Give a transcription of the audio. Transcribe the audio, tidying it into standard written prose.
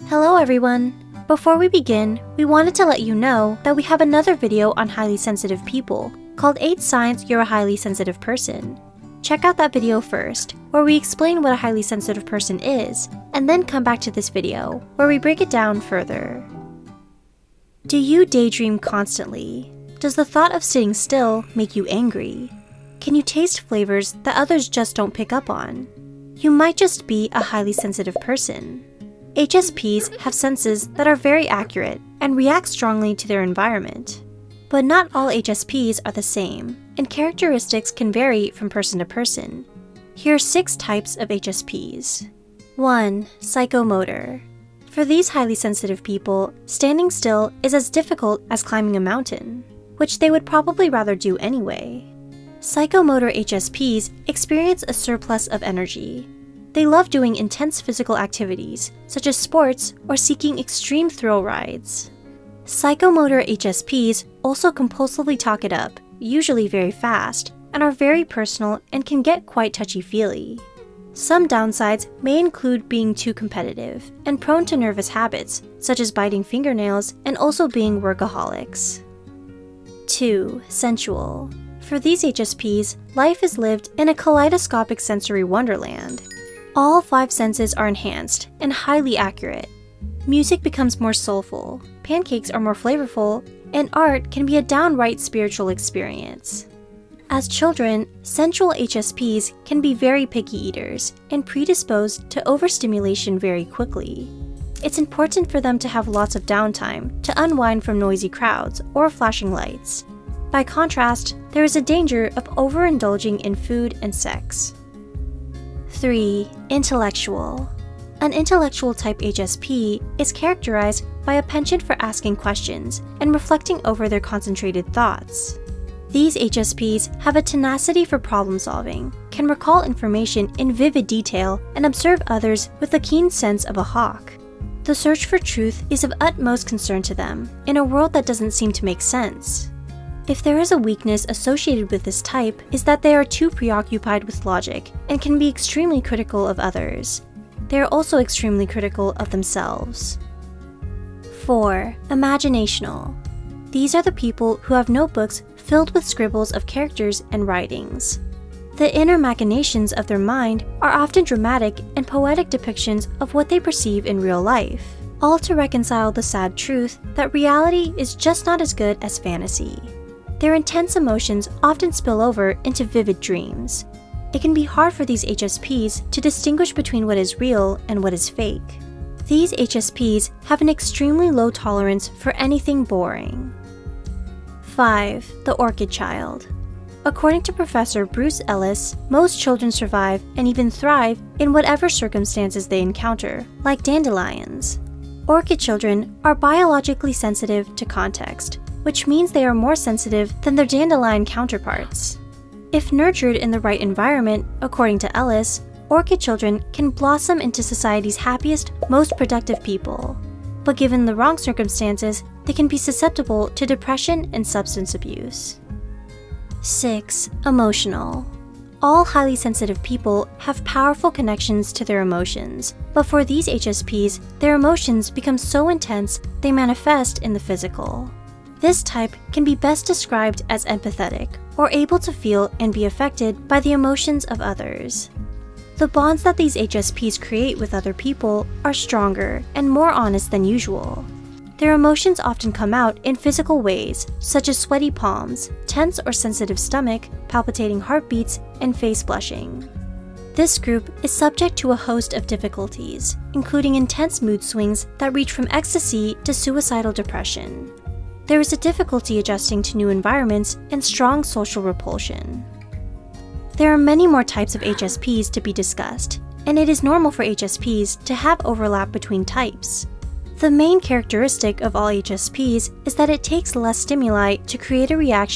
Hello everyone! Before we begin, we wanted to let you know that we have another video on highly sensitive people called 8 Signs You're a Highly Sensitive Person. Check out that video first, where we explain what a highly sensitive person is, and then come back to this video, where we break it down further. Do you daydream constantly? Does the thought of sitting still make you angry? Can you taste flavors that others just don't pick up on? You might just be a highly sensitive person. HSPs have senses that are very accurate and react strongly to their environment. But not all HSPs are the same, and characteristics can vary from person to person. Here are 6 types of HSPs. 1. Psychomotor. For these highly sensitive people, standing still is as difficult as climbing a mountain, which they would probably rather do anyway. Psychomotor HSPs experience a surplus of energy. They love doing intense physical activities, such as sports or seeking extreme thrill rides. Psychomotor HSPs also compulsively talk it up, usually very fast, and are very personal and can get quite touchy-feely. Some downsides may include being too competitive and prone to nervous habits, such as biting fingernails and also being workaholics. 2. Sensual. For these HSPs, life is lived in a kaleidoscopic sensory wonderland. All 5 senses are enhanced and highly accurate. Music becomes more soulful, pancakes are more flavorful, and art can be a downright spiritual experience. As children, sensual HSPs can be very picky eaters and predisposed to overstimulation very quickly. It's important for them to have lots of downtime to unwind from noisy crowds or flashing lights. By contrast, there is a danger of overindulging in food and sex. 3. Intellectual. An intellectual type HSP is characterized by a penchant for asking questions and reflecting over their concentrated thoughts. These HSPs have a tenacity for problem solving, can recall information in vivid detail, and observe others with the keen sense of a hawk. The search for truth is of utmost concern to them in a world that doesn't seem to make sense. If there is a weakness associated with this type, is that they are too preoccupied with logic and can be extremely critical of others. They are also extremely critical of themselves. 4. Imaginational. These are the people who have notebooks filled with scribbles of characters and writings. The inner machinations of their mind are often dramatic and poetic depictions of what they perceive in real life, all to reconcile the sad truth that reality is just not as good as fantasy. Their intense emotions often spill over into vivid dreams. It can be hard for these HSPs to distinguish between what is real and what is fake. These HSPs have an extremely low tolerance for anything boring. 5. The Orchid Child. According to Professor Bruce Ellis, most children survive and even thrive in whatever circumstances they encounter, like dandelions. Orchid children are biologically sensitive to context, which means they are more sensitive than their dandelion counterparts. If nurtured in the right environment, according to Ellis, orchid children can blossom into society's happiest, most productive people. But given the wrong circumstances, they can be susceptible to depression and substance abuse. 6. Emotional. All highly sensitive people have powerful connections to their emotions, but for these HSPs, their emotions become so intense they manifest in the physical. This type can be best described as empathetic, or able to feel and be affected by the emotions of others. The bonds that these HSPs create with other people are stronger and more honest than usual. Their emotions often come out in physical ways, such as sweaty palms, tense or sensitive stomach, palpitating heartbeats, and face blushing. This group is subject to a host of difficulties, including intense mood swings that reach from ecstasy to suicidal depression. There is a difficulty adjusting to new environments and strong social repulsion. There are many more types of HSPs to be discussed, and it is normal for HSPs to have overlap between types. The main characteristic of all HSPs is that it takes less stimuli to create a reaction